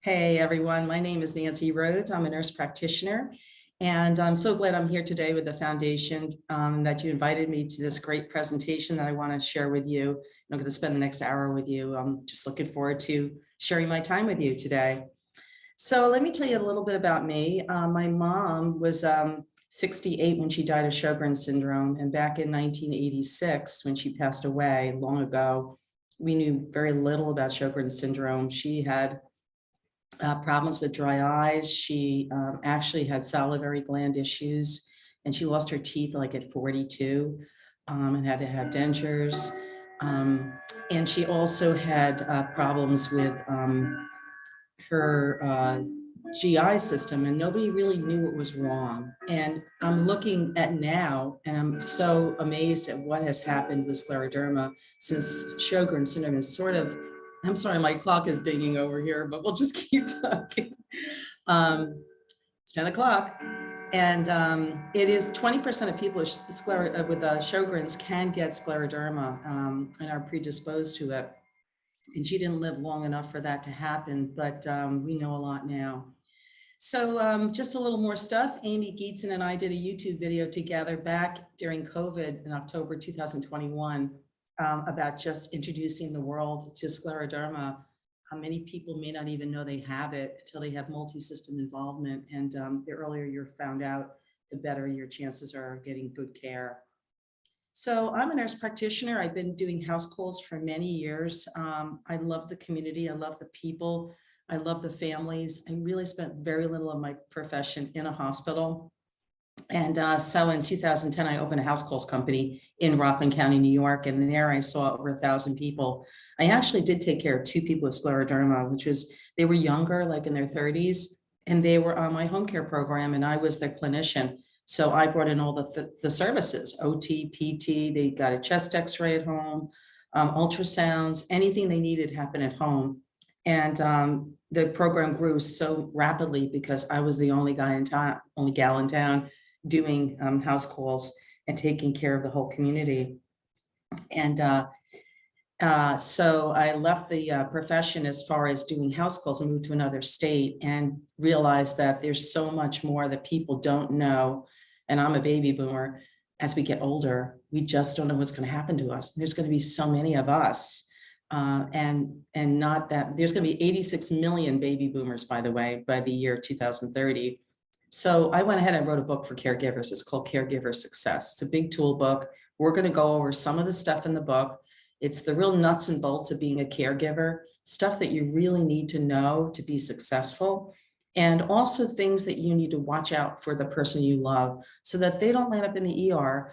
Hey everyone, my name is Nancy Rhodes. I'm a nurse practitioner, and I'm so glad I'm here today with the foundation that you invited me to this great presentation that I want to share with you. I'm going to spend the next hour with you. I'm just looking forward to sharing my time with you today. So let me tell you a little bit about me. My mom was 68 when she died of Sjorgrens Syndrome, and back in 1986, when she passed away long ago, we knew very little about Sjorgrens Syndrome. She had problems with dry eyes. She actually had salivary gland issues, and she lost her teeth like at 42 and had to have dentures. And she also had problems with her GI system, and nobody really knew what was wrong. And I'm looking at now, and I'm so amazed at what has happened with scleroderma since Sjorgrens syndrome is sort of, I'm sorry, my clock is dinging over here, but we'll just keep talking. It's 10 o'clock. And it is 20% of people with Sjorgrens can get scleroderma and are predisposed to it. And she didn't live long enough for that to happen, but we know a lot now. So just a little more stuff. Amy Geetson and I did a YouTube video together back during COVID in October 2021 about just introducing the world to scleroderma. Many people may not even know they have it until they have multi-system involvement. And the earlier you're found out, the better your chances are of getting good care. So I'm a nurse practitioner. I've been doing house calls for many years. I love the community. I love the people. I love the families. I really spent very little of my profession in a hospital. And so in 2010, I opened a house calls company in Rockland County, New York. And there I saw over 1,000 people. I actually did take care of 2 people with scleroderma, which was, they were younger, like in their 30s, and they were on my home care program, and I was their clinician. So I brought in all the services, OT, PT, they got a chest x-ray at home, ultrasounds, anything they needed happened at home. And the program grew so rapidly because I was the only guy in town, only gal in town doing house calls and taking care of the whole community. And so I left the profession as far as doing house calls and moved to another state and realized that there's so much more that people don't know. And I'm a baby boomer. As we get older, we just don't know what's going to happen to us. There's going to be so many of us. And not that there's going to be 86 million baby boomers, by the way, by the year 2030. So I went ahead and wrote a book for caregivers. It's called Caregiver Success. It's a big tool book. We're going to go over some of the stuff in the book. It's the real nuts and bolts of being a caregiver, stuff that you really need to know to be successful, and also things that you need to watch out for the person you love so that they don't land up in the ER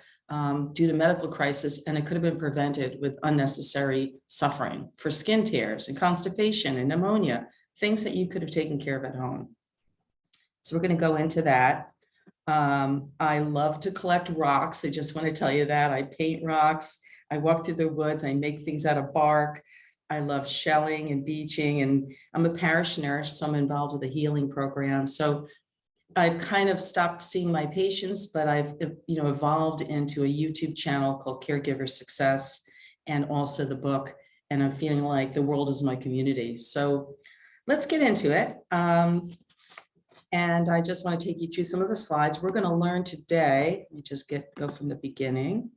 due to medical crisis, and it could have been prevented with unnecessary suffering for skin tears and constipation and pneumonia, things that you could have taken care of at home. So we're going to go into that. I love to collect rocks. I just want to tell you that. I paint rocks. I walk through the woods. I make things out of bark. I love shelling and beaching, and I'm a parish nurse, so I'm involved with a healing program. So I've kind of stopped seeing my patients, but I've evolved into a YouTube channel called Caregiver Success, and also the book. And I'm feeling like the world is my community. So let's get into it. And I just want to take you through some of the slides. We're going to learn today. Let me just go from the beginning.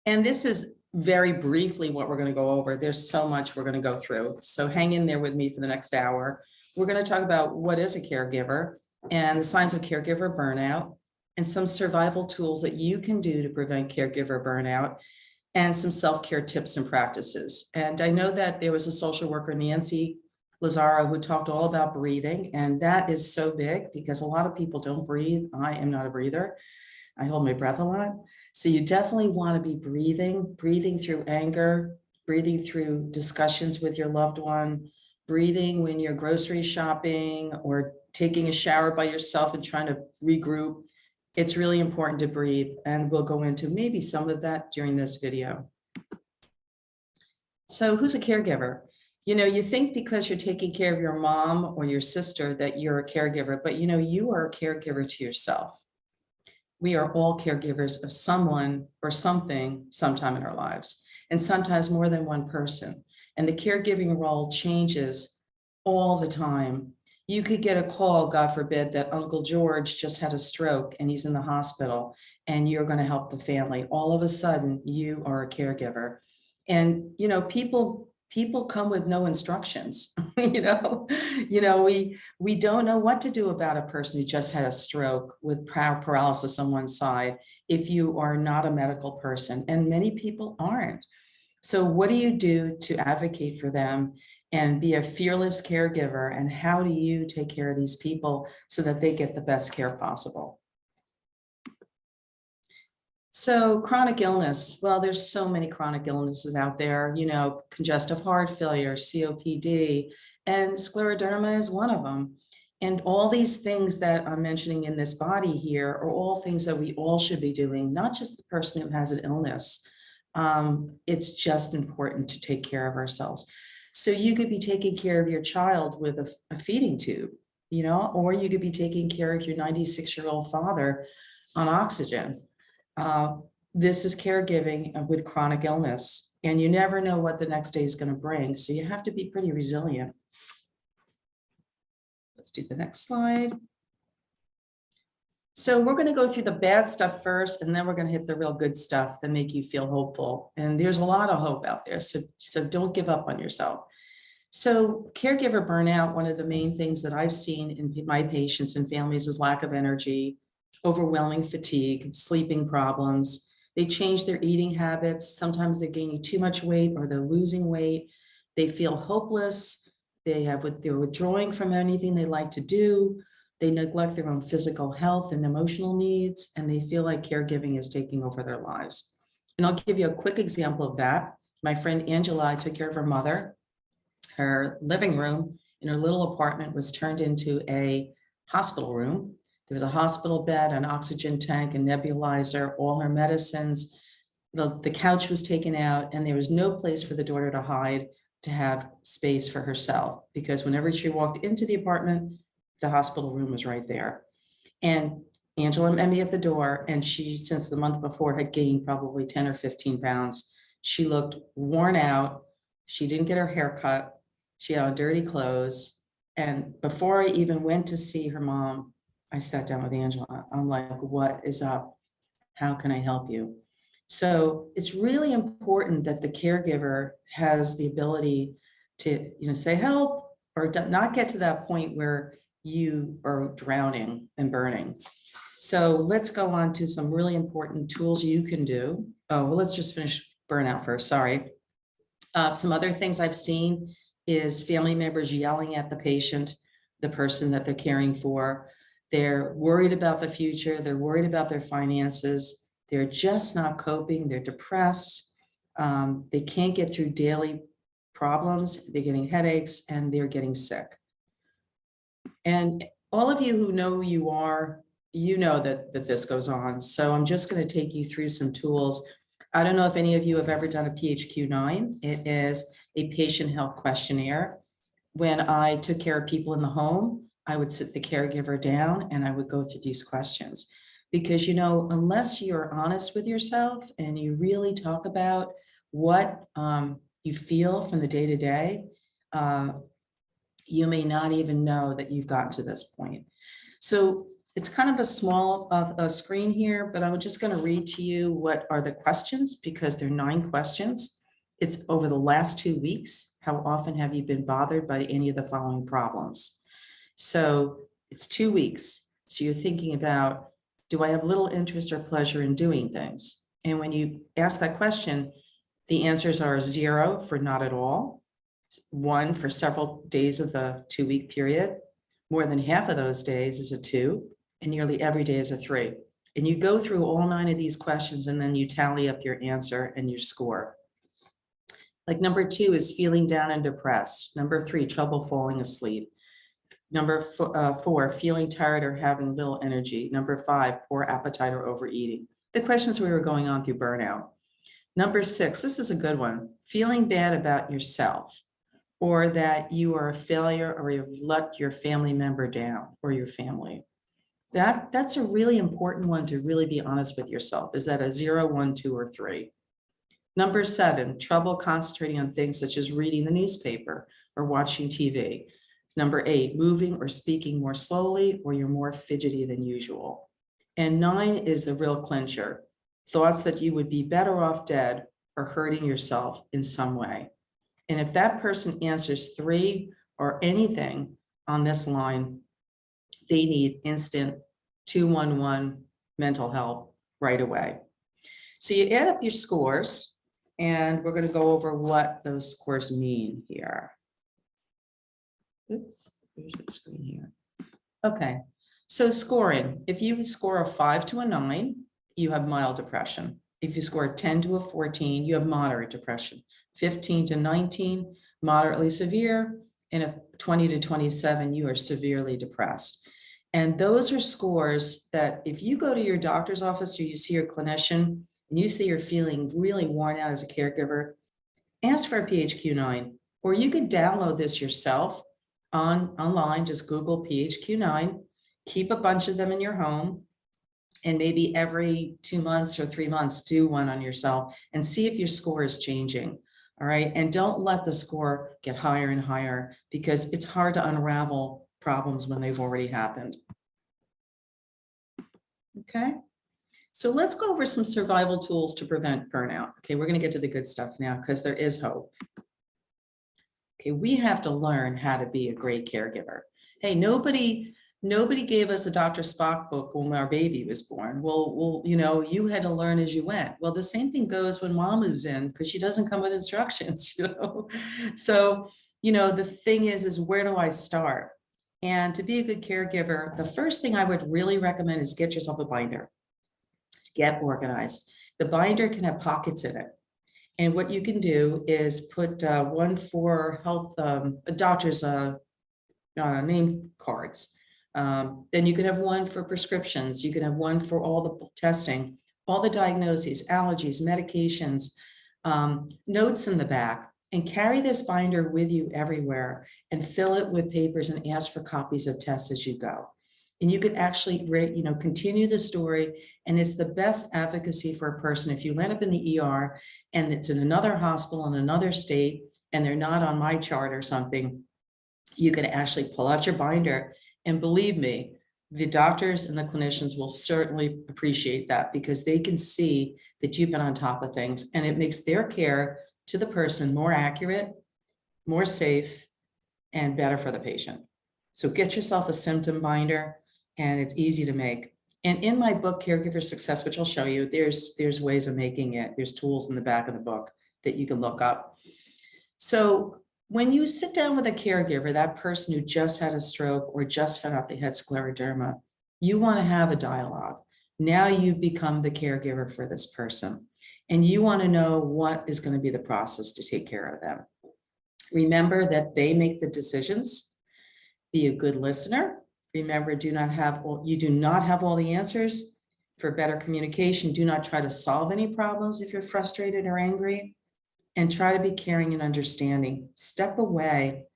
And this is very briefly what we're going to go over. There's so much we're going to go through. So hang in there with me for the next hour. We're going to talk about what is a caregiver and the signs of caregiver burnout, and some survival tools that you can do to prevent caregiver burnout, and some self-care tips and practices. And I know that there was a social worker, Nancy Lazaro, who talked all about breathing, and that is so big because a lot of people don't breathe. I am not a breather. I hold my breath a lot. So you definitely want to be breathing through anger, breathing through discussions with your loved one, breathing when you're grocery shopping or taking a shower by yourself and trying to regroup. It's really important to breathe, and we'll go into maybe some of that during this video. So who's a caregiver? You think because you're taking care of your mom or your sister that you're a caregiver, but you are a caregiver to yourself. We are all caregivers of someone or something sometime in our lives, and sometimes more than one person. And the caregiving role changes all the time. You could get a call, God forbid, that Uncle George just had a stroke and he's in the hospital and you're going to help the family. All of a sudden, you are a caregiver. And, people come with no instructions. We don't know what to do about a person who just had a stroke with paralysis on one side if you are not a medical person, and many people aren't. So what do you do to advocate for them and be a fearless caregiver? And how do you take care of these people so that they get the best care possible? So chronic illness, well, there's so many chronic illnesses out there, congestive heart failure, COPD, and scleroderma is one of them. And all these things that I'm mentioning in this body here are all things that we all should be doing, not just the person who has an illness. It's just important to take care of ourselves. So you could be taking care of your child with a feeding tube, or you could be taking care of your 96-year-old father on oxygen. This is caregiving with chronic illness, and you never know what the next day is going to bring. So you have to be pretty resilient. Let's do the next slide. So we're going to go through the bad stuff first, and then we're going to hit the real good stuff that make you feel hopeful. And there's a lot of hope out there. So don't give up on yourself. So caregiver burnout, one of the main things that I've seen in my patients and families is lack of energy, overwhelming fatigue, sleeping problems. They change their eating habits. Sometimes they're gaining too much weight or they're losing weight. They feel hopeless. They're withdrawing from anything they like to do. They neglect their own physical health and emotional needs, and they feel like caregiving is taking over their lives. And I'll give you a quick example of that. My friend Angela, I took care of her mother. Her living room in her little apartment was turned into a hospital room. There was a hospital bed, an oxygen tank, a nebulizer, all her medicines. The couch was taken out, and there was no place for the daughter to hide, to have space for herself, because whenever she walked into the apartment, the hospital room was right there. And Angela met me at the door, and she, since the month before, had gained probably 10 or 15 pounds. She looked worn out. She didn't get her hair cut. She had on dirty clothes. And before I even went to see her mom, I sat down with Angela. I'm like, what is up? How can I help you? So it's really important that the caregiver has the ability to, say help, or not get to that point where you are drowning and burning. So let's go on to some really important tools you can do. Oh, well, let's just finish burnout first. Sorry. Some other things I've seen is family members yelling at the patient, the person that they're caring for. They're worried about the future. They're worried about their finances. They're just not coping. They're depressed. They can't get through daily problems. They're getting headaches and they're getting sick. And all of you who know who you are, you know that this goes on. So I'm just going to take you through some tools. I don't know if any of you have ever done a PHQ-9. It is a patient health questionnaire. When I took care of people in the home, I would sit the caregiver down and I would go through these questions. Because, unless you're honest with yourself and you really talk about what you feel from the day to day, you may not even know that you've gotten to this point. So it's kind of a small screen here, but I'm just going to read to you what are the questions, because there are 9 questions. It's over the last 2 weeks. How often have you been bothered by any of the following problems? So it's 2 weeks. So you're thinking about, do I have little interest or pleasure in doing things? And when you ask that question, the answers are 0 for not at all, 1 for several days of the 2-week period. More than half of those days is a 2, and nearly every day is a 3. And you go through all 9 of these questions, and then you tally up your answer and your score. Like number 2 is feeling down and depressed. Number 3, trouble falling asleep. Number 4, feeling tired or having little energy. Number 5, poor appetite or overeating. The questions we were going on through burnout. Number 6, this is a good one. Feeling bad about yourself, or that you are a failure, or you've let your family member down, or your family. That's a really important one to really be honest with yourself. Is that a 0, 1, 2, or 3? Number 7, trouble concentrating on things such as reading the newspaper or watching TV. Number 8, moving or speaking more slowly, or you're more fidgety than usual. And 9 is the real clincher. Thoughts that you would be better off dead or hurting yourself in some way. And if that person answers 3 or anything on this line, they need instant 211 mental help right away. So you add up your scores, and we're going to go over what those scores mean here. Oops, here's the screen here. Okay, so scoring. If you score a 5 to a 9, you have mild depression. If you score a 10 to a 14, you have moderate depression. 15 to 19, moderately severe, and a 20 to 27, you are severely depressed. And those are scores that if you go to your doctor's office or you see your clinician and you see you're feeling really worn out as a caregiver, ask for a PHQ-9, or you could download this yourself online, just Google PHQ-9, keep a bunch of them in your home, and maybe every 2 months or 3 months, do one on yourself and see if your score is changing. All right. And don't let the score get higher and higher, because it's hard to unravel problems when they've already happened. Okay. So let's go over some survival tools to prevent burnout. Okay. We're going to get to the good stuff now, because there is hope. Okay. We have to learn how to be a great caregiver. Hey, nobody gave us a Dr. Spock book when our baby was born. Well, you know, you had to learn as you went. Well, the same thing goes when mom moves in, because she doesn't come with instructions, you know? So, you know, the thing is where do I start? And to be a good caregiver, the first thing I would really recommend is get yourself a binder. Get organized. The binder can have pockets in it. And what you can do is put one for health, doctor's name cards. Then you can have one for prescriptions. You can have one for all the testing, all the diagnoses, allergies, medications, notes in the back, and carry this binder with you everywhere and fill it with papers and ask for copies of tests as you go. And you can actually, you know, continue the story. And it's the best advocacy for a person. If you end up in the ER and it's in another hospital in another state and they're not on my chart or something, you can actually pull out your binder. And believe me, the doctors and the clinicians will certainly appreciate that, because they can see that you've been on top of things, and it makes their care to the person more accurate, more safe, and better for the patient. So get yourself a symptom binder, and it's easy to make. And in my book, Caregiver Success, which I'll show you, there's ways of making it. There's tools in the back of the book that you can look up. So when you sit down with a caregiver, that person who just had a stroke or just found out they had scleroderma, you want to have a dialogue. Now you've become the caregiver for this person, and you want to know what is going to be the process to take care of them. Remember that they make the decisions. Be a good listener. Remember, you do not have all the answers. For better communication, do not try to solve any problems if you're frustrated or angry. And try to be caring and understanding. Step away,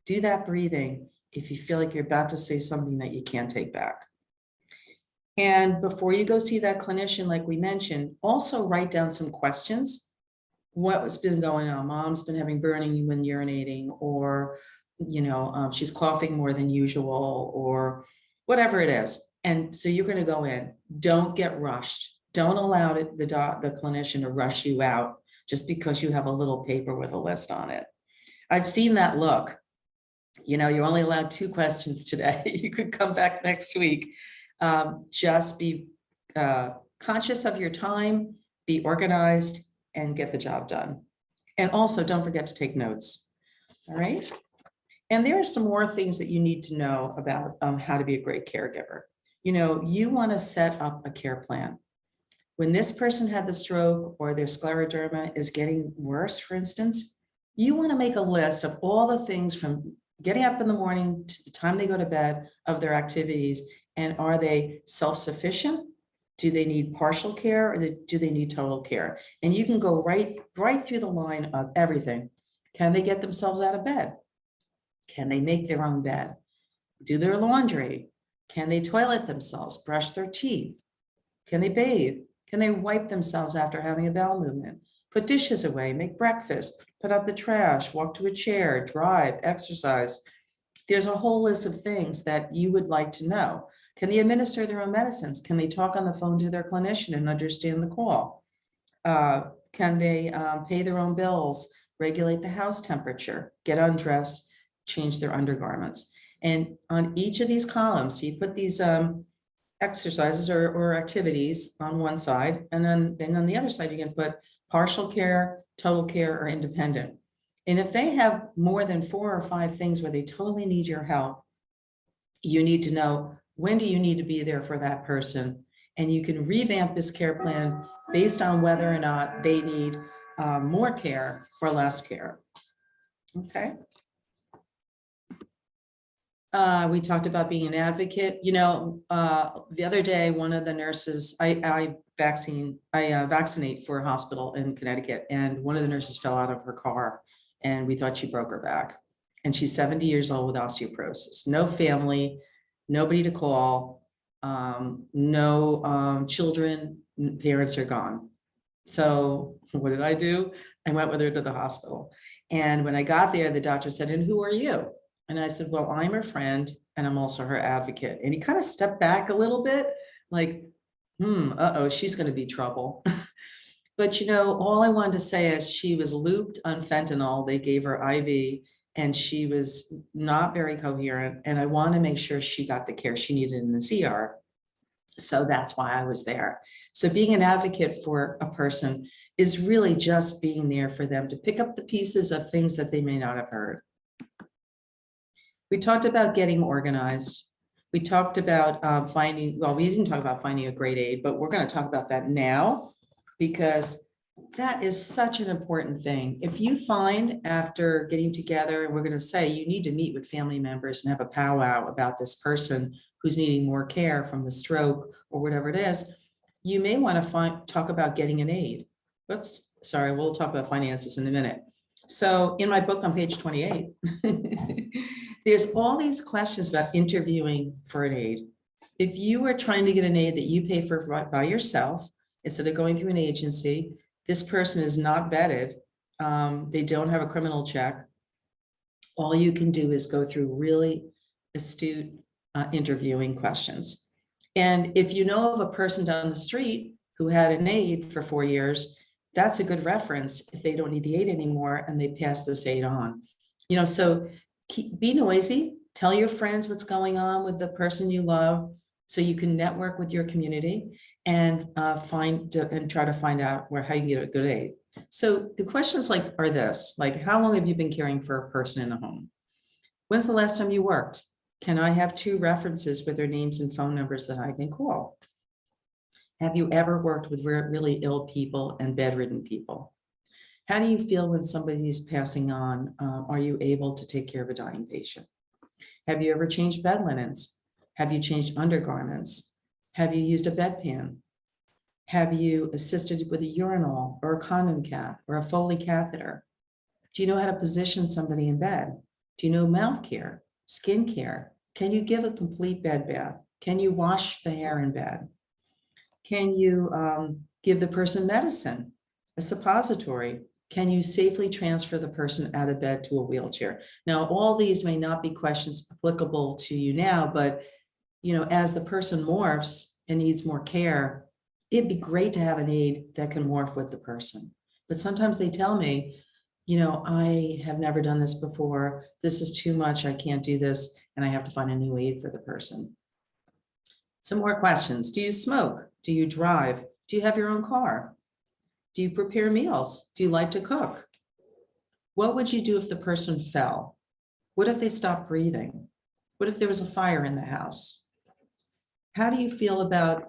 do that breathing if you feel like you're about to say something that you can't take back. And before you go see that clinician, like we mentioned, also write down some questions. What's been going on? Mom's been having burning when urinating, or, you know, she's coughing more than usual, or whatever it is. And so you're going to go in. Don't get rushed. Don't allow the clinician to rush you out just because you have a little paper with a list on it. I've seen that look. You know, you're only allowed 2 questions today. You could come back next week. Just be conscious of your time, be organized, and get the job done. And also don't forget to take notes. All right. And there are some more things that you need to know about how to be a great caregiver. You know, you want to set up a care plan. When this person had the stroke or their scleroderma is getting worse, for instance, you want to make a list of all the things from getting up in the morning to the time they go to bed of their activities. And are they self-sufficient? Do they need partial care, or do they need total care? And you can go right through the line of everything. Can they get themselves out of bed? Can they make their own bed? Do their laundry? Can they toilet themselves, brush their teeth? Can they bathe? Can they wipe themselves after having a bowel movement? Put dishes away, make breakfast, put out the trash, walk to a chair, drive, exercise. There's a whole list of things that you would like to know. Can they administer their own medicines? Can they talk on the phone to their clinician and understand the call? Can they pay their own bills, regulate the house temperature, get undressed, change their undergarments? And on each of these columns, you put these exercises or activities on one side, and then on the other side, you can put partial care, total care, or independent. And if they have more than 4 or 5 things where they totally need your help, you need to know, when do you need to be there for that person? And you can revamp this care plan based on whether or not they need more care or less care. Okay. We talked about being an advocate. You know, the other day, one of the nurses, I vaccinate for a hospital in Connecticut, and one of the nurses fell out of her car, and we thought she broke her back. And she's 70 years old with osteoporosis, no family, nobody to call, no children, parents are gone. So what did I do? I went with her to the hospital. And when I got there, the doctor said, "And who are you?" And I said, "Well, I'm her friend, and I'm also her advocate." And he kind of stepped back a little bit, like, uh-oh, she's going to be trouble. But, you know, all I wanted to say is she was looped on fentanyl. They gave her IV, and she was not very coherent. And I want to make sure she got the care she needed in the CR. So that's why I was there. So being an advocate for a person is really just being there for them to pick up the pieces of things that they may not have heard. We talked about getting organized. We talked about we didn't talk about finding a great aid, but we're going to talk about that now, because that is such an important thing. If you find after getting together, and we're going to say you need to meet with family members and have a powwow about this person who's needing more care from the stroke or whatever it is, you may want to talk about getting an aid. Whoops, sorry, we'll talk about finances in a minute. So in my book on page 28, there's all these questions about interviewing for an aid. If you are trying to get an aid that you pay for by yourself, instead of going through an agency, this person is not vetted, they don't have a criminal check, all you can do is go through really astute interviewing questions. And if you know of a person down the street who had an aid for 4 years, that's a good reference if they don't need the aid anymore and they pass this aid on. You know, so be noisy, tell your friends what's going on with the person you love, so you can network with your community and try to find out how you can get a good aid. So the questions are this, like, how long have you been caring for a person in a home? When's the last time you worked? Can I have 2 references with their names and phone numbers that I can call? Have you ever worked with really ill people and bedridden people? How do you feel when somebody's passing on? Are you able to take care of a dying patient? Have you ever changed bed linens? Have you changed undergarments? Have you used a bedpan? Have you assisted with a urinal or a condom cath or a Foley catheter? Do you know how to position somebody in bed? Do you know mouth care, skin care? Can you give a complete bed bath? Can you wash the hair in bed? Can you give the person medicine, a suppository? Can you safely transfer the person out of bed to a wheelchair? Now, all these may not be questions applicable to you now, but you know, as the person morphs and needs more care, it'd be great to have an aid that can morph with the person. But sometimes they tell me, you know, I have never done this before. This is too much. I can't do this. And I have to find a new aid for the person. Some more questions. Do you smoke? Do you drive? Do you have your own car? Do you prepare meals? Do you like to cook? What would you do if the person fell? What if they stopped breathing? What if there was a fire in the house? How do you feel about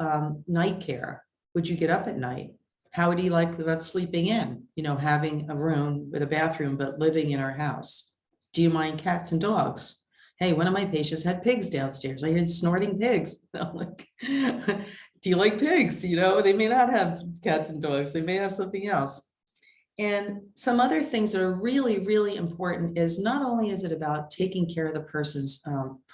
night care? Would you get up at night? How would you like about sleeping in? You know, having a room with a bathroom, but living in our house. Do you mind cats and dogs? Hey, one of my patients had pigs downstairs. I heard snorting pigs. I'm like, do you like pigs? You know, they may not have cats and dogs. They may have something else. And some other things that are really, really important is not only is it about taking care of the person's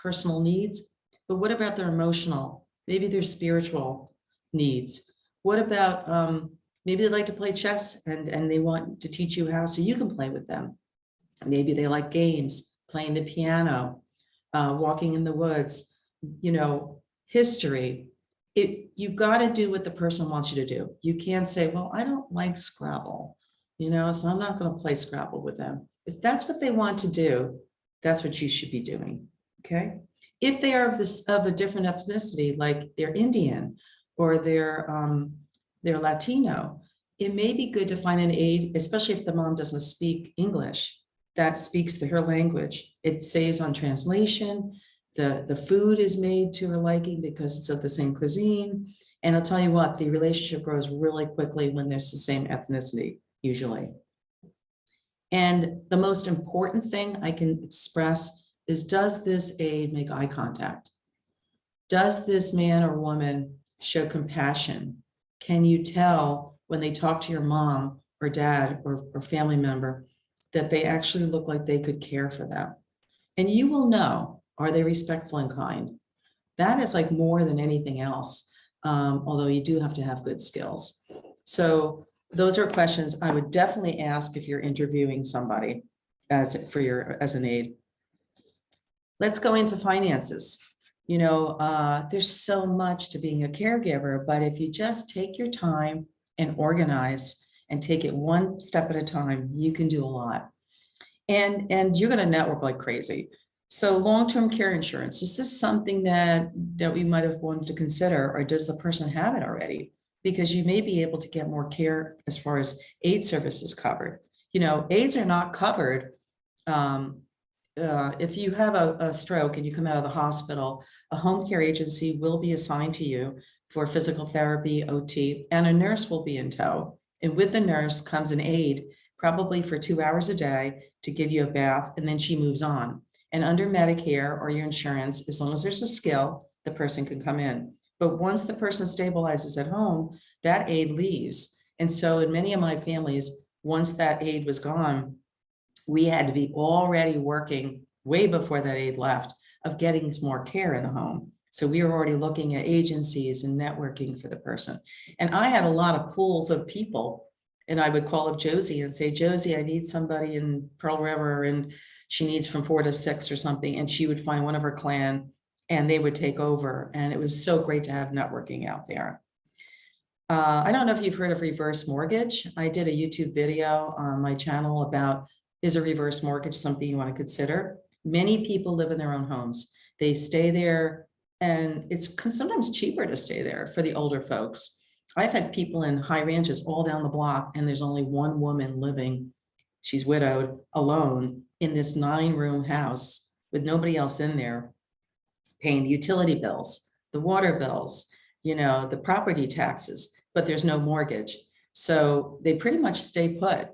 personal needs, but what about their emotional, maybe their spiritual needs? What about maybe they like to play chess and they want to teach you how so you can play with them. Maybe they like games, playing the piano. walking in the woods, history. You got to do what the person wants you to do. You can't say, well, I don't like Scrabble, so I'm not going to play Scrabble with them. If that's what they want to do, that's what you should be doing. Okay. If they are of a different ethnicity, like they're Indian or they're Latino, it may be good to find an aide, especially if the mom doesn't speak English, that speaks her language. It saves on translation. The food is made to her liking because it's of the same cuisine. And I'll tell you what, the relationship grows really quickly when there's the same ethnicity, usually. And the most important thing I can express is, does this aide make eye contact? Does this man or woman show compassion? Can you tell when they talk to your mom or dad or family member that they actually look like they could care for them? And you will know, are they respectful and kind? That is like more than anything else, although you do have to have good skills. So those are questions I would definitely ask if you're interviewing somebody as an aide. Let's go into finances. There's so much to being a caregiver, but if you just take your time and organize and take it one step at a time, you can do a lot. And you're going to network like crazy. So long-term care insurance, is this something that we might have wanted to consider, or does the person have it already? Because you may be able to get more care as far as aid services covered. Aids are not covered. If you have a stroke and you come out of the hospital, a home care agency will be assigned to you for physical therapy, OT, and a nurse will be in tow. And with the nurse comes an aide, probably for 2 hours a day, to give you a bath, and then she moves on. And under Medicare or your insurance, as long as there's a skill, the person can come in. But once the person stabilizes at home, that aide leaves. And so in many of my families, once that aide was gone, we had to be already working way before that aide left of getting more care in the home. So we were already looking at agencies and networking for the person. And I had a lot of pools of people, and I would call up Josie and say, Josie, I need somebody in Pearl River, and she needs from 4 to 6 or something. And she would find one of her clan and they would take over. And it was so great to have networking out there. I don't know if you've heard of reverse mortgage. I did a YouTube video on my channel about, is a reverse mortgage something you want to consider? Many people live in their own homes. They stay there, and it's sometimes cheaper to stay there for the older folks. I've had people in high ranches all down the block, and there's only one woman living. She's widowed, alone in this 9-room house with nobody else in there, paying the utility bills, the water bills, the property taxes, but there's no mortgage. So they pretty much stay put.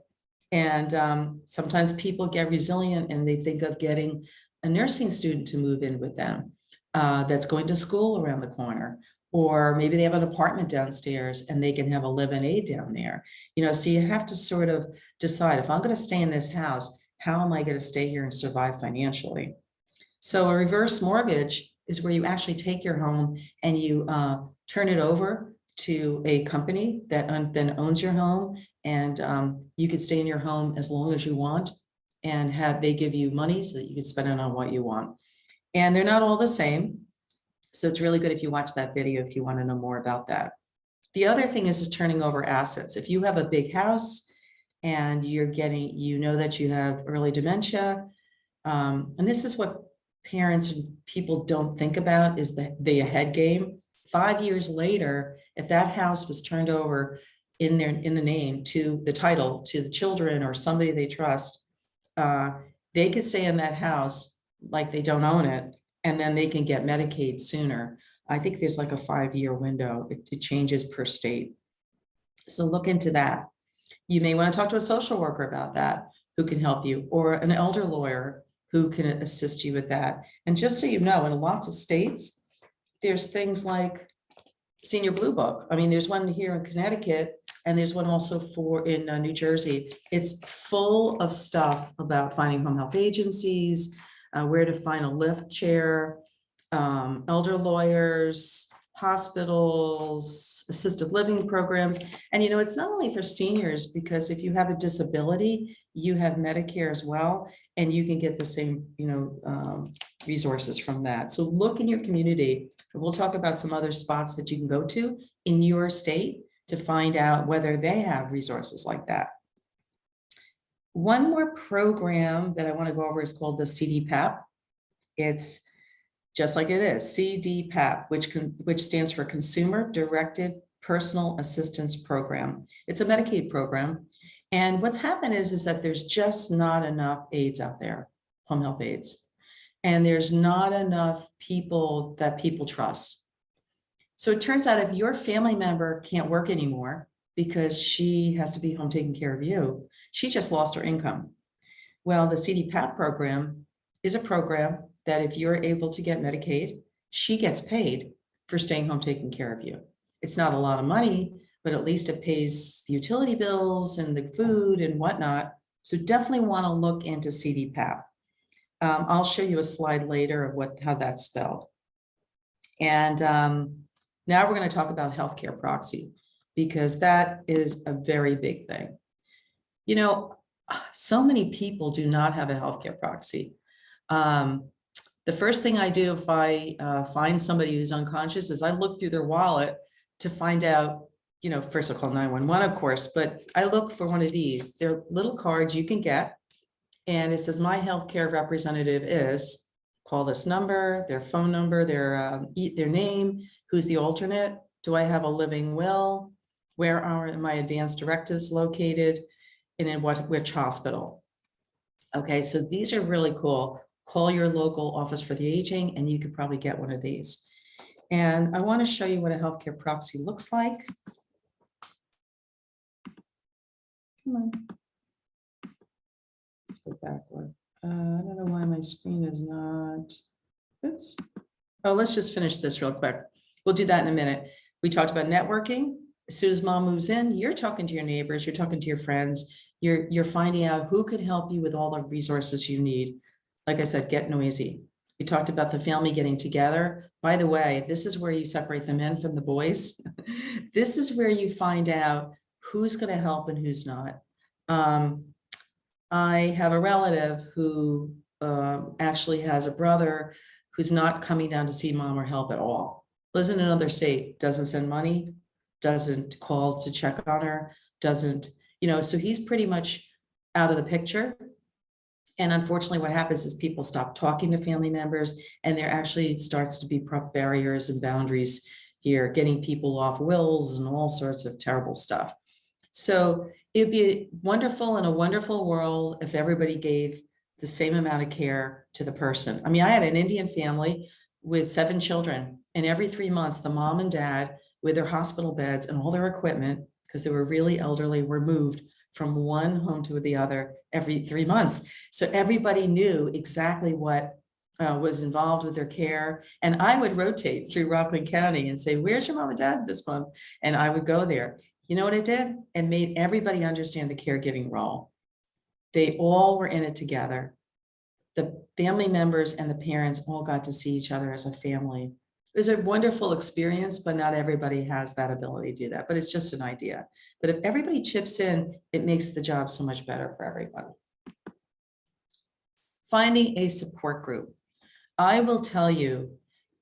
And sometimes people get resilient and they think of getting a nursing student to move in with them that's going to school around the corner, or maybe they have an apartment downstairs and they can have a live-in aide down there. So you have to sort of decide, if I'm going to stay in this house, how am I going to stay here and survive financially? So a reverse mortgage is where you actually take your home and you turn it over to a company that then owns your home, and you can stay in your home as long as you want, and they give you money so that you can spend it on what you want. And they're not all the same. So it's really good if you watch that video if you want to know more about that. The other thing is turning over assets. If you have a big house and you're getting, that you have early dementia, and this is what parents and people don't think about, is the ahead game. 5 years later, if that house was turned over in the name, to the title, to the children or somebody they trust, they could stay in that house like they don't own it, and then they can get Medicaid sooner. I think there's like a 5-year window. It changes per state. So look into that. You may want to talk to a social worker about that, who can help you, or an elder lawyer who can assist you with that. And just so you know, in lots of states, there's things like Senior Blue Book. I mean, there's one here in Connecticut, and there's one also in New Jersey. It's full of stuff about finding home health agencies, where to find a lift chair, elder lawyers, hospitals, assisted living programs. And, it's not only for seniors, because if you have a disability, you have Medicare as well, and you can get the same, resources from that. So look in your community. We'll talk about some other spots that you can go to in your state to find out whether they have resources like that. One more program that I want to go over is called the CDPAP. It's just like it is, CDPAP, which stands for Consumer Directed Personal Assistance Program. It's a Medicaid program. And what's happened is that there's just not enough aides out there, home health aides. And there's not enough people that people trust. So it turns out if your family member can't work anymore because she has to be home taking care of you, she just lost her income. Well, the CDPAP program is a program that if you're able to get Medicaid, she gets paid for staying home taking care of you. It's not a lot of money, but at least it pays the utility bills and the food and whatnot. So definitely want to look into CDPAP. I'll show you a slide later of how that's spelled. And now we're going to talk about healthcare proxy, because that is a very big thing. You know, so many people do not have a healthcare proxy. The first thing I do if I find somebody who's unconscious is I look through their wallet to find out, you know, first I'll call 911, of course, but I look for one of these. They're little cards you can get. And it says, my healthcare representative is, call this number, their phone number, their name, who's the alternate, do I have a living will, where are my advanced directives located, and in which hospital. Okay, so these are really cool. Call your local office for the aging and you could probably get one of these. And I want to show you what a healthcare proxy looks like. Come on. Let's go backward. I don't know why my screen is not, oops. Oh, let's just finish this real quick. We'll do that in a minute. We talked about networking. As soon as mom moves in, you're talking to your neighbors, you're talking to your friends, you're finding out who could help you with all the resources you need. Like I said, get noisy. We talked about the family getting together. By the way, this is where you separate the men from the boys. This is where you find out who's going to help and who's not. I have a relative who actually has a brother who's not coming down to see mom or help at all. Lives in another state, doesn't send money, doesn't call to check on her, doesn't, you know, so he's pretty much out of the picture. And unfortunately, what happens is people stop talking to family members, and there actually starts to be barriers and boundaries here, getting people off wills and all sorts of terrible stuff. So it'd be wonderful in a wonderful world if everybody gave the same amount of care to the person. I mean, I had an Indian family with 7 children, and every 3 months, the mom and dad with their hospital beds and all their equipment, because they were really elderly, were moved from one home to the other every 3 months. So everybody knew exactly what was involved with their care. And I would rotate through Rockland County and say, where's your mom and dad this month? And I would go there. You know what it did? It made everybody understand the caregiving role. They all were in it together. The family members and the parents all got to see each other as a family. It was a wonderful experience, but not everybody has that ability to do that. But it's just an idea. But if everybody chips in, it makes the job so much better for everyone. Finding a support group. I will tell you,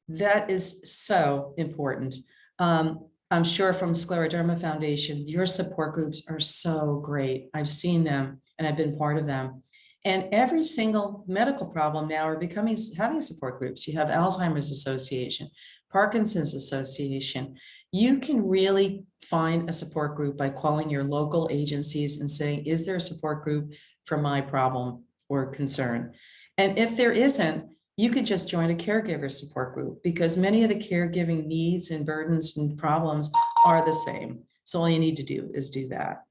that is so important. I'm sure from Scleroderma Foundation, your support groups are so great. I've seen them and I've been part of them. And every single medical problem now are having support groups. You have Alzheimer's Association, Parkinson's Association. You can really find a support group by calling your local agencies and saying, is there a support group for my problem or concern? And if there isn't, you could just join a caregiver support group, because many of the caregiving needs and burdens and problems are the same. So all you need to do is do that.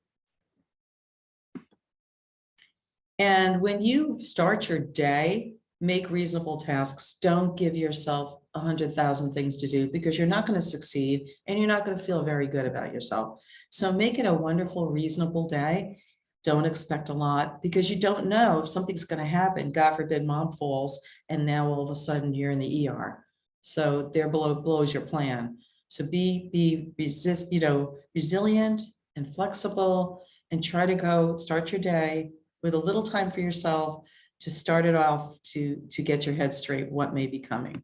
And when you start your day, make reasonable tasks. Don't give yourself 100,000 things to do, because you're not going to succeed and you're not going to feel very good about yourself. So make it a wonderful, reasonable day. Don't expect a lot, because you don't know if something's going to happen. God forbid mom falls and now all of a sudden you're in the ER. So there blows your plan. So be resilient and flexible, and try to start your day with a little time for yourself, to start it off to get your head straight, what may be coming.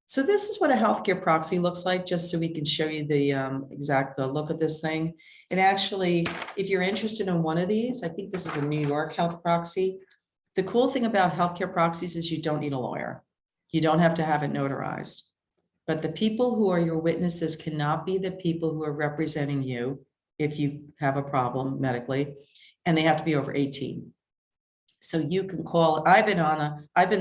So this is what a healthcare proxy looks like, just so we can show you the exact look of this thing. And actually, if you're interested in one of these, I think this is a New York health proxy. The cool thing about healthcare proxies is you don't need a lawyer. You don't have to have it notarized. But the people who are your witnesses cannot be the people who are representing you if you have a problem medically, and they have to be over 18. So you can call, I've been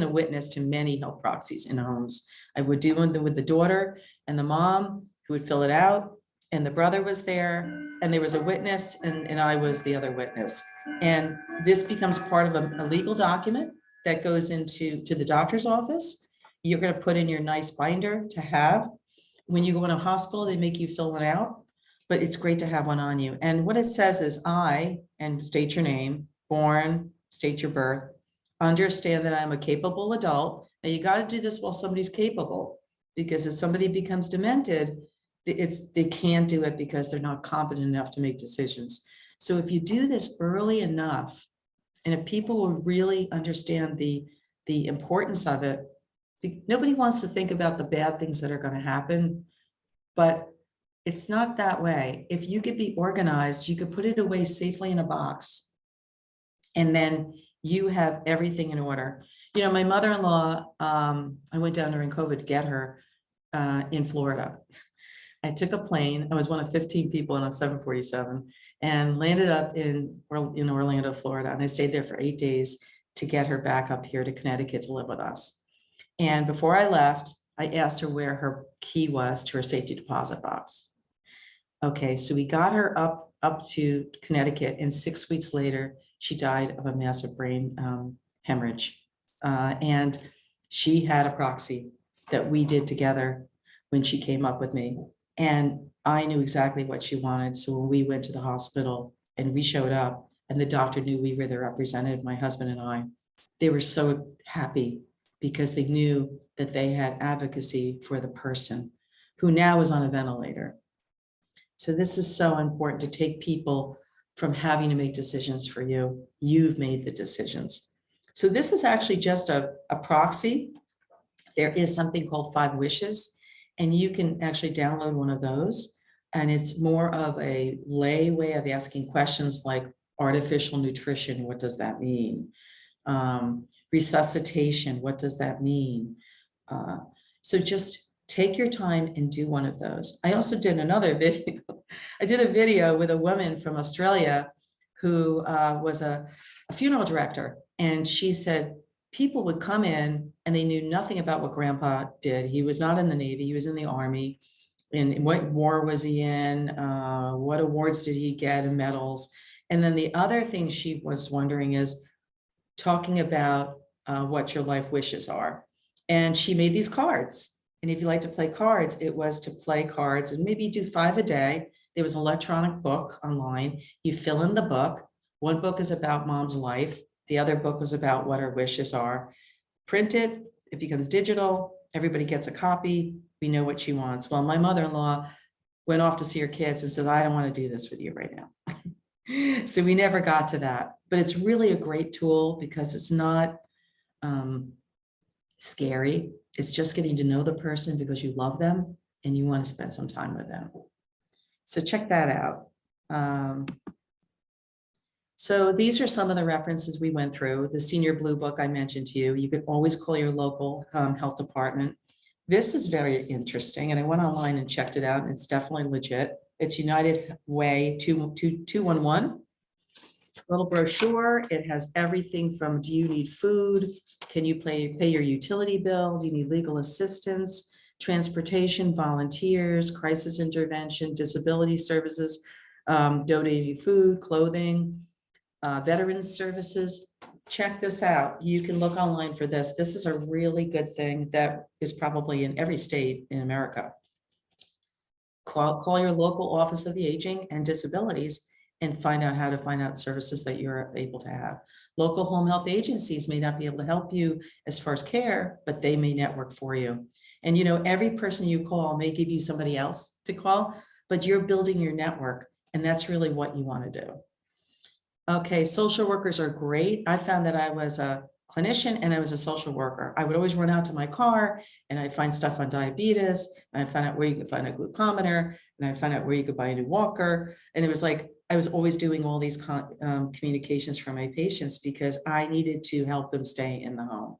a witness to many health proxies in homes. I would do one with the daughter and the mom who would fill it out, and the brother was there, and there was a witness, and I was the other witness. And this becomes part of a legal document that goes into the doctor's office. You're going to put in your nice binder to have. When you go in a hospital, they make you fill one out, but it's great to have one on you. And what it says is I, and state your name, born, state your birth, understand that I'm a capable adult. Now you got to do this while somebody's capable, because if somebody becomes demented, they can't do it because they're not competent enough to make decisions. So if you do this early enough, and if people will really understand the importance of it, nobody wants to think about the bad things that are going to happen, but it's not that way. If you could be organized, you could put it away safely in a box, and then you have everything in order. You know, my mother-in-law, I went down during COVID to get her in Florida. I took a plane. I was one of 15 people in a 747 and landed up in Orlando, Florida. And I stayed there for 8 days to get her back up here to Connecticut to live with us. And before I left, I asked her where her key was to her safety deposit box. Okay, so we got her up to Connecticut, and 6 weeks later, she died of a massive brain hemorrhage. And she had a proxy that we did together when she came up with me. And I knew exactly what she wanted. So when we went to the hospital and we showed up, and the doctor knew we were the representative, my husband and I, they were so happy because they knew that they had advocacy for the person who now is on a ventilator. So this is so important, to take people from having to make decisions for you. You've made the decisions. So this is actually just a proxy. There is something called 5 Wishes, and you can actually download one of those. And it's more of a lay way of asking questions like artificial nutrition, what does that mean? Resuscitation, what does that mean? So just take your time and do one of those. I also did another video. I did a video with a woman from Australia who was a funeral director. And she said, people would come in and they knew nothing about what grandpa did. He was not in the Navy, he was in the Army. And what war was he in? What awards did he get and medals? And then the other thing she was wondering is talking about what your life wishes are. And she made these cards. And if you like to play cards, it was to play cards and maybe do 5 a day. There was an electronic book online. You fill in the book. One book is about mom's life. The other book was about what her wishes are. Print it, it becomes digital. Everybody gets a copy. We know what she wants. Well, my mother-in-law went off to see her kids and said, I don't want to do this with you right now. So we never got to that, but it's really a great tool because it's not scary. It's just getting to know the person because you love them and you want to spend some time with them. So check that out. So these are some of the references we went through. The Senior Blue Book I mentioned to you. You can always call your local health department. This is very interesting, and I went online and checked it out, and it's definitely legit. It's United Way 211. Little brochure. It has everything from, do you need food? Can you pay your utility bill? Do you need legal assistance? Transportation, volunteers, crisis intervention, disability services, donating food, clothing, veterans services. Check this out. You can look online for this. This is a really good thing that is probably in every state in America. Call your local Office of the Aging and Disabilities and find out how to find out services that you're able to have. Local home health agencies may not be able to help you as far as care, but they may network for you. And you know, every person you call may give you somebody else to call, but you're building your network, and that's really what you want to do. Okay, social workers are great. I found that I was a clinician and I was a social worker. I would always run out to my car and I'd find stuff on diabetes, and I'd find out where you could find a glucometer, and I'd find out where you could buy a new walker. And it was like, I was always doing all these communications for my patients because I needed to help them stay in the home.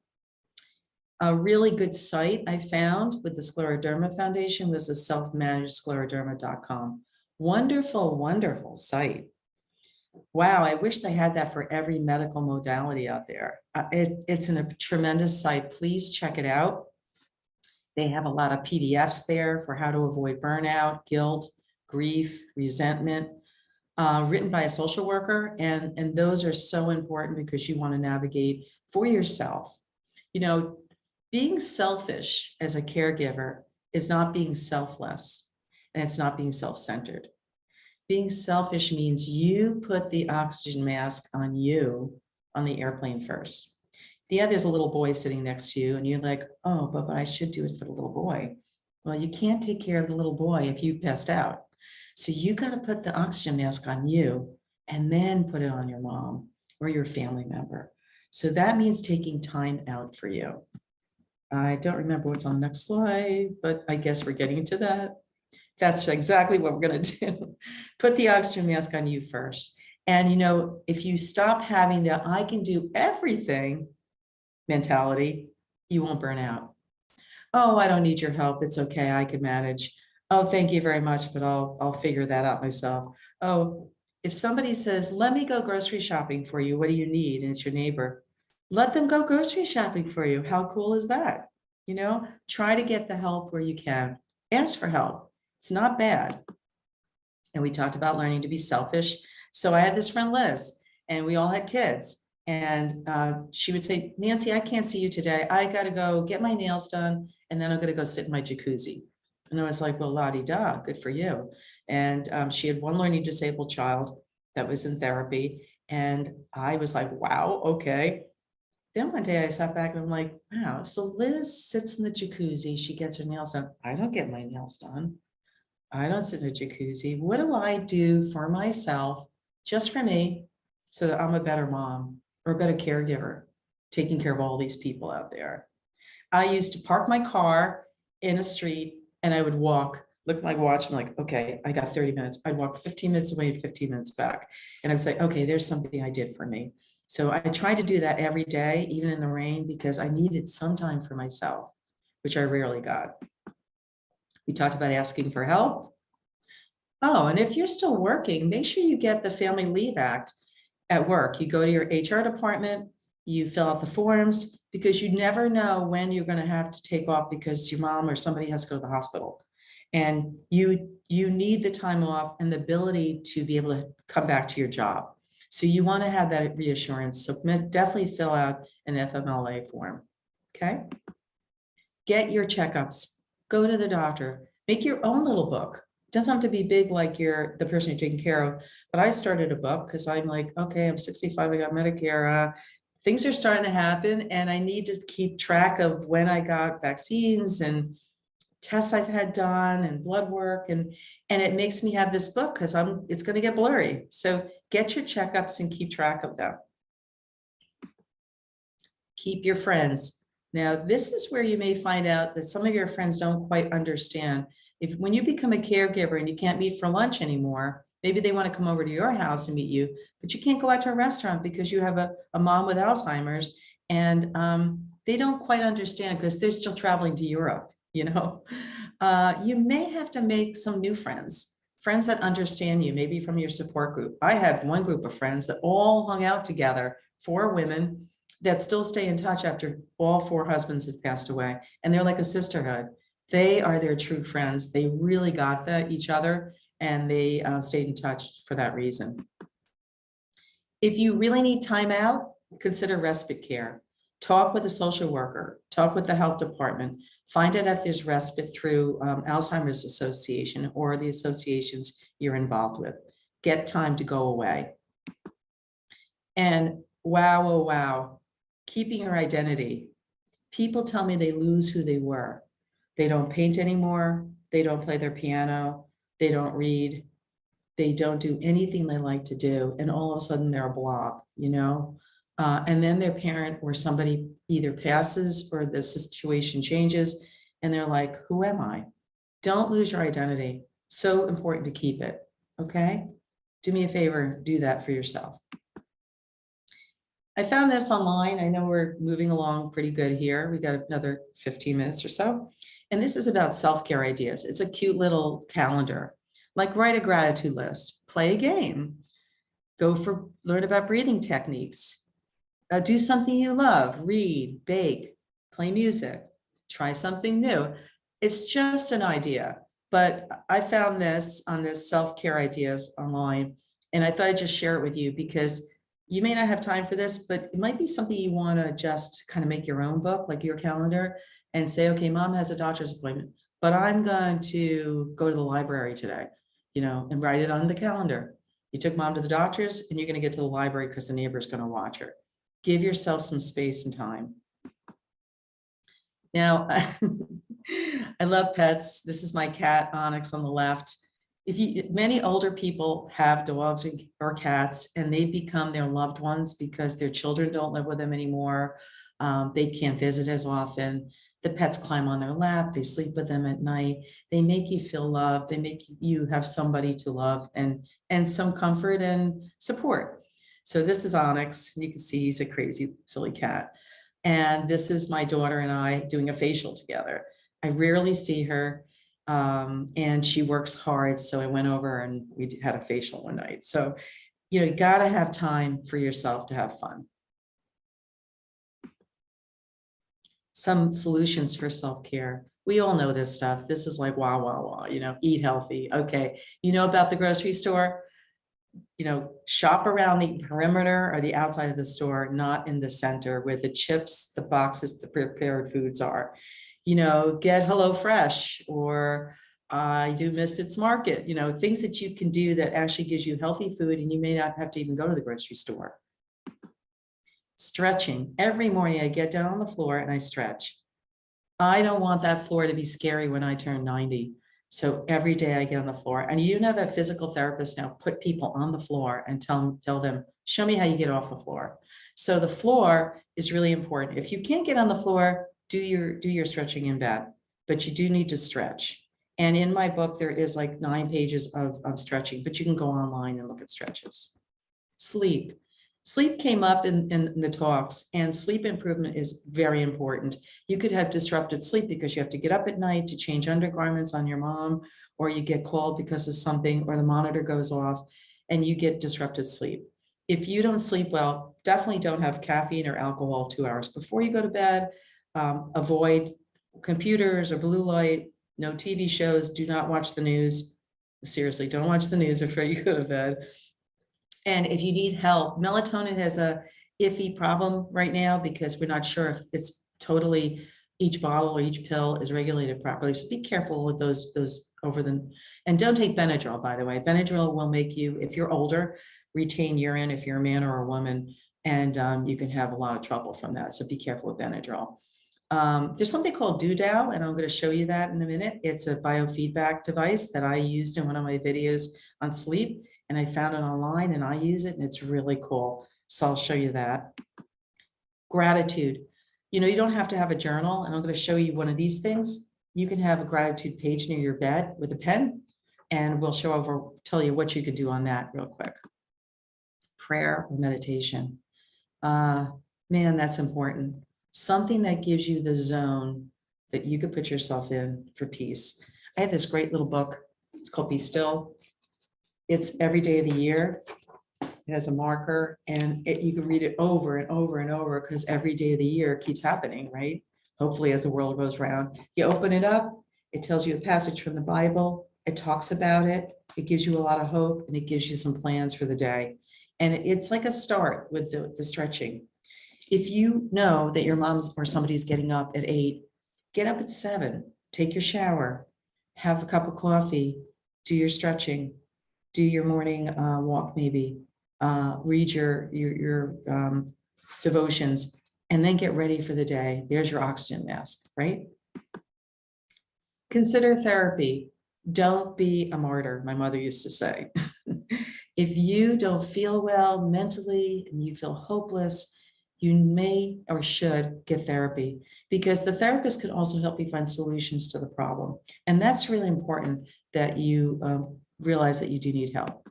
A really good site I found with the Scleroderma Foundation was the self-managed-scleroderma.com. Wonderful, wonderful site. Wow, I wish they had that for every medical modality out there. It's a tremendous site. Please check it out. They have a lot of PDFs there for how to avoid burnout, guilt, grief, resentment, written by a social worker. And those are so important because you want to navigate for yourself. You know, being selfish as a caregiver is not being selfless, and it's not being self-centered. Being selfish means you put the oxygen mask on you on the airplane first. Yeah, there's a little boy sitting next to you and you're like, oh, but I should do it for the little boy. Well, you can't take care of the little boy if you passed out. So you got to put the oxygen mask on you and then put it on your mom or your family member. So that means taking time out for you. I don't remember what's on the next slide, but I guess we're getting to that. That's exactly what we're going to do. Put the oxygen mask on you first. And, you know, if you stop having the I can do everything mentality, you won't burn out. Oh, I don't need your help. It's okay. I can manage. Oh, thank you very much, but I'll figure that out myself. Oh, if somebody says, let me go grocery shopping for you, what do you need? And it's your neighbor. Let them go grocery shopping for you. How cool is that? You know, try to get the help where you can. Ask for help. It's not bad. And we talked about learning to be selfish. So I had this friend, Liz, and we all had kids. And she would say, Nancy, I can't see you today. I got to go get my nails done. And then I'm going to go sit in my jacuzzi. And I was like, well, la-di-da, good for you. And she had one learning disabled child that was in therapy. And I was like, wow, okay. Then one day I sat back and I'm like, wow, so Liz sits in the jacuzzi. She gets her nails done. I don't get my nails done. I don't sit in a jacuzzi. What do I do for myself, just for me, so that I'm a better mom or a better caregiver, taking care of all these people out there? I used to park my car in a street and I would walk, look at my watch. I'm like, okay, I got 30 minutes. I'd walk 15 minutes away and 15 minutes back. And I'd say, okay, there's something I did for me. So I tried to do that every day, even in the rain, because I needed some time for myself, which I rarely got. We talked about asking for help. Oh, and if you're still working, make sure you get the Family Leave Act at work. You go to your HR department, you fill out the forms, because you never know when you're going to have to take off because your mom or somebody has to go to the hospital. And you need the time off and the ability to be able to come back to your job. So you want to have that reassurance. So definitely fill out an FMLA form. Okay. Get your checkups, go to the doctor, make your own little book. It doesn't have to be big like you're the person you're taking care of. But I started a book because I'm like, okay, I'm 65, I got Medicare. Things are starting to happen and I need to keep track of when I got vaccines and tests I've had done and blood work. And it makes me have this book because it's going to get blurry. So get your checkups and keep track of them. Keep your friends. Now, this is where you may find out that some of your friends don't quite understand. When you become a caregiver and you can't meet for lunch anymore, maybe they want to come over to your house and meet you, but you can't go out to a restaurant because you have a mom with Alzheimer's, and they don't quite understand because they're still traveling to Europe, you know. You may have to make some new friends that understand you, maybe from your support group. I had one group of friends that all hung out together, 4 women, that still stay in touch after all 4 husbands had passed away. And they're like a sisterhood. They are their true friends. They really got each other, and they stayed in touch for that reason. If you really need time out, consider respite care. Talk with a social worker, talk with the health department, find out if there's respite through Alzheimer's Association or the associations you're involved with. Get time to go away. And wow, oh, wow, keeping your identity. People tell me they lose who they were. They don't paint anymore. They don't play their piano. They don't read. They don't do anything they like to do. And all of a sudden they're a blob, you know? And then their parent or somebody either passes or the situation changes and they're like, who am I? Don't lose your identity. So important to keep it. Okay. Do me a favor, do that for yourself. I found this online. I know we're moving along pretty good here. We got another 15 minutes or so. And this is about self-care ideas. It's a cute little calendar. Like write a gratitude list, play a game, learn about breathing techniques, do something you love, read, bake, play music, try something new. It's just an idea, but I found this on this self-care ideas online, and I thought I'd just share it with you because you may not have time for this, but it might be something you want to just kind of make your own book, like your calendar, and say, okay, mom has a doctor's appointment, but I'm going to go to the library today, you know, and write it on the calendar. You took mom to the doctor's and you're going to get to the library because the neighbor's going to watch her. Give yourself some space and time. Now, I love pets. This is my cat, Onyx, on the left. Many older people have dogs or cats, and they become their loved ones because their children don't live with them anymore. They can't visit as often. The pets climb on their lap. They sleep with them at night. They make you feel loved. They make you have somebody to love and some comfort and support. So this is Onyx. You can see he's a crazy, silly cat. And this is my daughter and I doing a facial together. I rarely see her, and she works hard. So I went over and we had a facial one night. So, you know, you got to have time for yourself to have fun. Some solutions for self-care. We all know this stuff. This is like, wow, you know, eat healthy. Okay. You know about the grocery store? You know, shop around the perimeter or the outside of the store, not in the center where the chips, the boxes, the prepared foods are. You know, get HelloFresh or do Misfits Market, you know, things that you can do that actually gives you healthy food and you may not have to even go to the grocery store. Stretching. Every morning I get down on the floor and I stretch. I don't want that floor to be scary when I turn 90. So every day I get on the floor, and you know that physical therapists now put people on the floor and tell them, show me how you get off the floor. So the floor is really important. If you can't get on the floor, do your stretching in bed, but you do need to stretch. And in my book, there is like 9 pages of stretching, but you can go online and look at stretches. Sleep. Sleep came up in the talks, and sleep improvement is very important. You could have disrupted sleep because you have to get up at night to change undergarments on your mom, or you get called because of something, or the monitor goes off and you get disrupted sleep. If you don't sleep well, definitely don't have caffeine or alcohol 2 hours before you go to bed. Avoid computers or blue light, no TV shows, do not watch the news. Seriously, don't watch the news before you go to bed. And if you need help, melatonin has a iffy problem right now because we're not sure if it's totally, each bottle or each pill is regulated properly. So be careful with those and don't take Benadryl, by the way. Benadryl will make you, if you're older, retain urine if you're a man or a woman, and you can have a lot of trouble from that. So be careful with Benadryl. There's something called DoDow, and I'm going to show you that in a minute. It's a biofeedback device that I used in one of my videos on sleep. And I found it online and I use it and it's really cool. So I'll show you that. Gratitude. You know, you don't have to have a journal, and I'm going to show you one of these things. You can have a gratitude page near your bed with a pen, and we'll tell you what you could do on that real quick. Prayer or meditation. Man, that's important. Something that gives you the zone that you could put yourself in for peace. I have this great little book. It's called Be Still. It's every day of the year. It has a marker, and you can read it over and over and over because every day of the year keeps happening, right? Hopefully, as the world goes round. You open it up, it tells you a passage from the Bible. It talks about it. It gives you a lot of hope, and it gives you some plans for the day. And it's like a start with the stretching. If you know that your mom's or somebody's getting up at 8, get up at 7, take your shower, have a cup of coffee, do your stretching, do your morning walk, maybe read your devotions, and then get ready for the day. There's your oxygen mask, right? Consider therapy. Don't be a martyr, my mother used to say. If you don't feel well mentally and you feel hopeless, you may or should get therapy, because the therapist can also help you find solutions to the problem. And that's really important, that you realize that you do need help.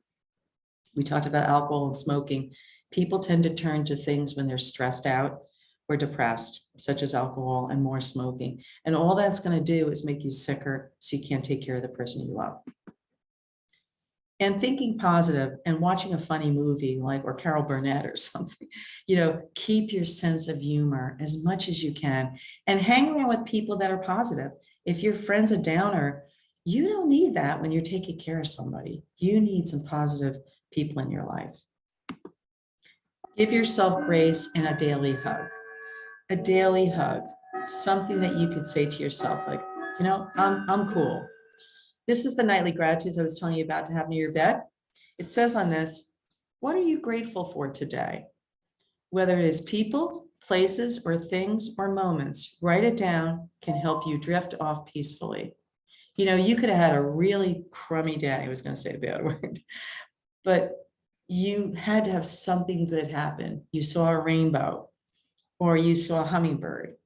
We talked about alcohol and smoking. People tend to turn to things when they're stressed out or depressed, such as alcohol and more smoking. And all that's going to do is make you sicker, so you can't take care of the person you love. And thinking positive and watching a funny movie like, or Carol Burnett or something, keep your sense of humor as much as you can, and hang around with people that are positive. If your friend's a downer, you don't need that when you're taking care of somebody. You need some positive people in your life. Give yourself grace and a daily hug. A daily hug, something that you could say to yourself, like, I'm cool. This is the nightly gratitudes I was telling you about to have near your bed. It says on this, what are you grateful for today? Whether it is people, places, or things or moments, write it down, can help you drift off peacefully. You could have had a really crummy day. I was going to say a bad word, but you had to have something good happen. You saw a rainbow, or you saw a hummingbird,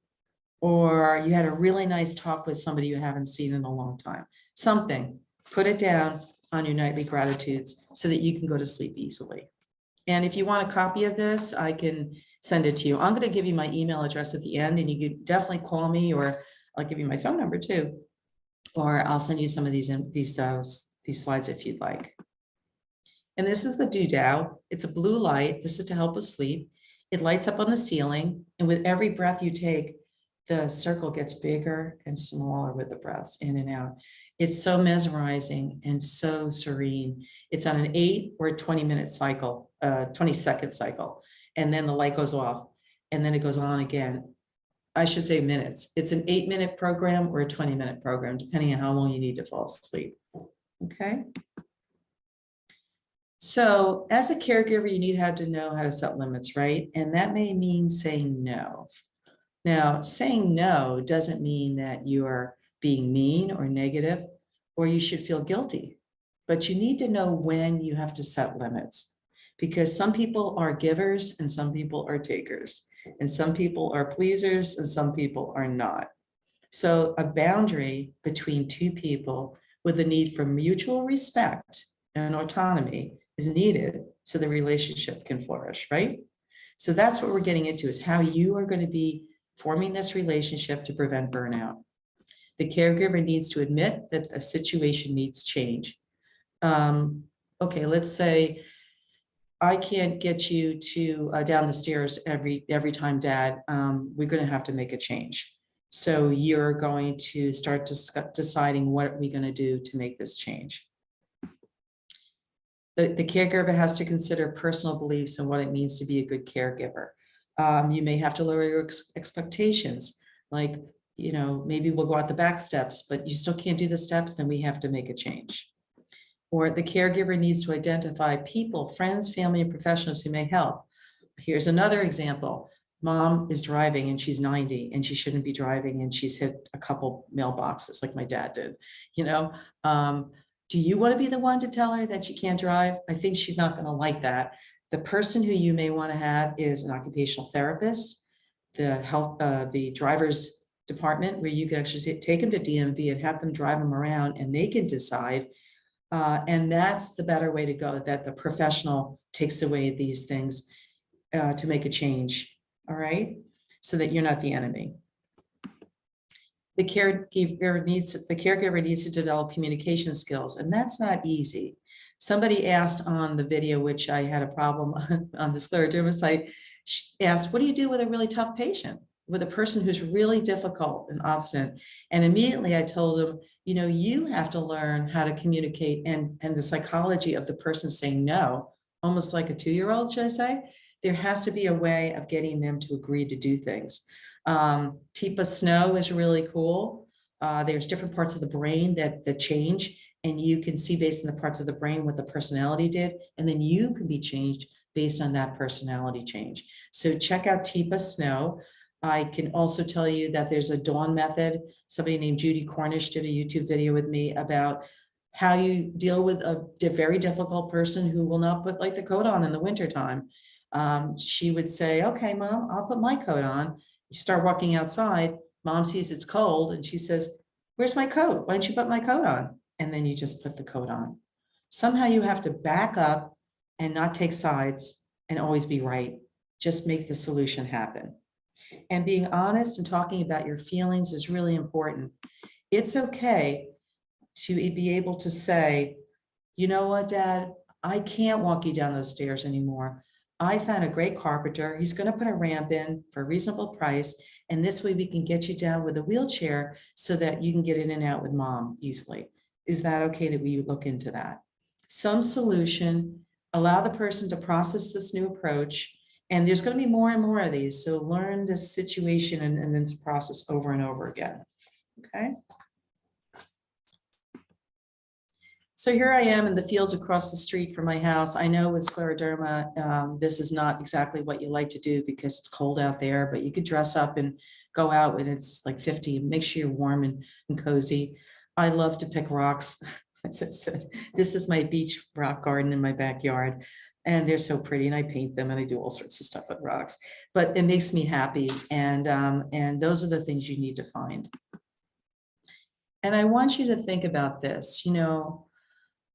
or you had a really nice talk with somebody you haven't seen in a long time. Something, put it down on your nightly gratitudes so that you can go to sleep easily. And if you want a copy of this, I can send it to you. I'm going to give you my email address at the end, and you can definitely call me, or I'll give you my phone number too, or I'll send you some of these slides if you'd like. And this is the doodah. It's a blue light. This is to help us sleep. It lights up on the ceiling, and with every breath you take, the circle gets bigger and smaller with the breaths in and out. It's so mesmerizing and so serene. It's on an 8 or 20-minute cycle, 20-second cycle, and then the light goes off, and then it goes on again. I should say minutes. It's an 8-minute program or a 20-minute program, depending on how long you need to fall asleep. Okay. So as a caregiver, you need to know how to set limits, right? And that may mean saying no. Now, saying no doesn't mean that you are being mean or negative, or you should feel guilty, but you need to know when you have to set limits, because some people are givers and some people are takers, and some people are pleasers and some people are not. So a boundary between two people with a need for mutual respect and autonomy is needed so the relationship can flourish, right? So that's what we're getting into, is how you are going to be forming this relationship to prevent burnout. The caregiver needs to admit that a situation needs change. Okay, let's say I can't get you to down the stairs every time, Dad. We're going to have to make a change. So you're going to start deciding what are we going to do to make this change. The caregiver has to consider personal beliefs and what it means to be a good caregiver. You may have to lower your expectations, like, maybe we'll go out the back steps, but you still can't do the steps, then we have to make a change. Or the caregiver needs to identify people, friends, family, and professionals who may help. Here's another example. Mom is driving and she's 90 and she shouldn't be driving, and she's hit a couple mailboxes like my dad did. Do you want to be the one to tell her that she can't drive? I think she's not going to like that. The person who you may want to have is an occupational therapist, the driver's department, where you can actually take them to DMV and have them drive them around, and they can decide. And that's the better way to go, that the professional takes away these things to make a change. All right, so that you're not the enemy. The caregiver needs to develop communication skills, and that's not easy. Somebody asked on the video, which I had a problem on the Scleroderma site, asked, what do you do with a really tough patient, with a person who's really difficult and obstinate? And immediately I told him, you have to learn how to communicate and the psychology of the person saying no, almost like a 2-year-old, should I say? There has to be a way of getting them to agree to do things. TIPA snow is really cool. There's different parts of the brain that change, and you can see based on the parts of the brain what the personality did, and then you can be changed based on that personality change. So check out TIPA snow. I can also tell you that there's a dawn method. Somebody named Judy Cornish did a YouTube video with me about how you deal with a very difficult person who will not put like the coat on in the wintertime. She would say, okay, mom, I'll put my coat on. You start walking outside, mom sees it's cold and she says, where's my coat? Why don't you put my coat on? And then you just put the coat on. Somehow you have to back up and not take sides and always be right. Just make the solution happen. And being honest and talking about your feelings is really important. It's okay to be able to say, you know what, Dad, I can't walk you down those stairs anymore. I found a great carpenter. He's going to put a ramp in for a reasonable price. And this way we can get you down with a wheelchair so that you can get in and out with mom easily. Is that okay that we look into that? Some solution, allow the person to process this new approach. And there's going to be more and more of these. So learn this situation and then process over and over again. Okay. So here I am in the fields across the street from my house. I know with scleroderma, this is not exactly what you like to do because it's cold out there, but you could dress up and go out when it's like 50, make sure you're warm and cozy. I love to pick rocks. As I said, this is my beach rock garden in my backyard. And they're so pretty and I paint them and I do all sorts of stuff with rocks, but it makes me happy. And those are the things you need to find. And I want you to think about this, you know,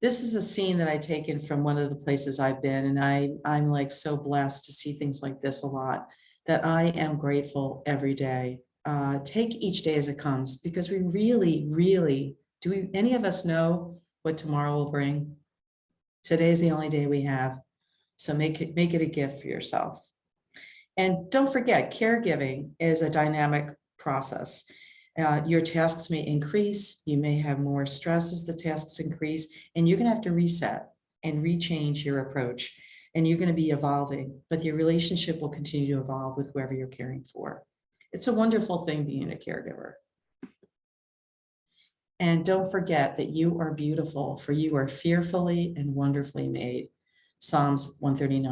this is a scene that I taken from one of the places I've been, and I'm like so blessed to see things like this a lot, that I am grateful every day. Take each day as it comes, because we really, any of us know what tomorrow will bring? Today is the only day we have. So make it a gift for yourself. And don't forget, caregiving is a dynamic process. Your tasks may increase, you may have more stress as the tasks increase, and you're gonna have to reset and rechange your approach. And you're gonna be evolving, but your relationship will continue to evolve with whoever you're caring for. It's a wonderful thing being a caregiver. And don't forget that you are beautiful, for you are fearfully and wonderfully made. Psalms 139.